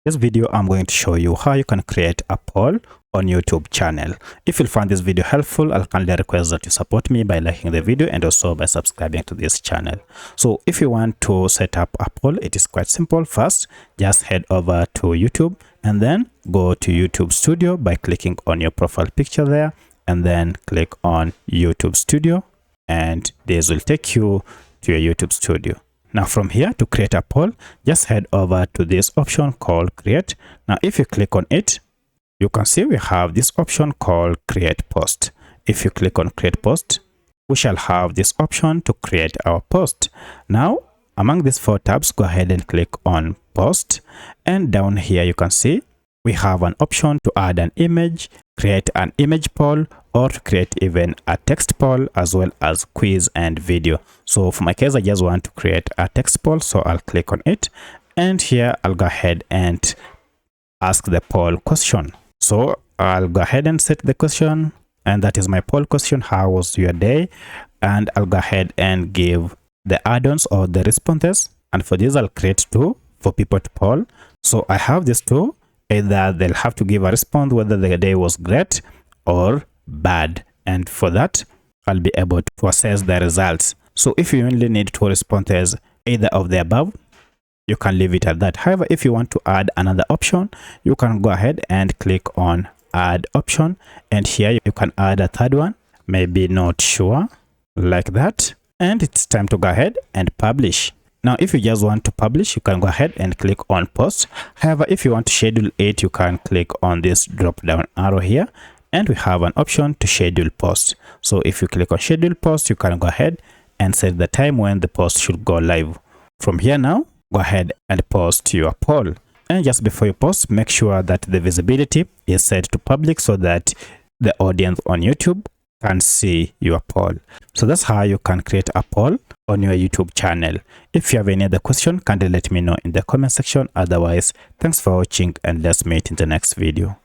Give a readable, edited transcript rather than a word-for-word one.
This video I'm going to show you how you can create a poll on YouTube channel. If you find this video helpful, I'll kindly request that you support me by liking the video and also by subscribing to this channel. So if you want to set up a poll, it is quite simple. First, just head over to YouTube and then go to YouTube Studio by clicking on your profile picture there, and then click on YouTube Studio, and this will take you to your YouTube Studio. Now from here, to create a poll, just head over to this option called create. Now if you click on it, you can see we have this option called create post. If you click on create post, we shall have this option to create our post. Now among these four tabs, go ahead and click on post, and down here you can see we have an option to add an image, create an image poll, or to create even a text poll, as well as quiz and video. So for my case, I just want to create a text poll, so I'll click on it, and here I'll go ahead and ask the poll question. So I'll go ahead and set the question, and that is my poll question: how was your day? And I'll go ahead and give the add-ons or the responses, and for this I'll create two for people to poll. So I have these two. Either they'll have to give a response whether the day was great or bad, and for that I'll be able to assess the results. So if you only need two responses, either of the above, you can leave it at that. However, if you want to add another option, you can go ahead and click on add option, and here you can add a third one, maybe not sure, like that, and it's time to go ahead and publish. Now, if you just want to publish, you can go ahead and click on post. However, if you want to schedule it, you can click on this drop down arrow here, and we have an option to schedule post. So if you click on schedule post, you can go ahead and set the time when the post should go live. From here now, go ahead and post your poll. And just before you post, make sure that the visibility is set to public so that the audience on YouTube can see your poll. So that's how you can create a poll on your YouTube channel. If you have any other question, kindly let me know in the comment section. Otherwise, thanks for watching, and let's meet in the next video.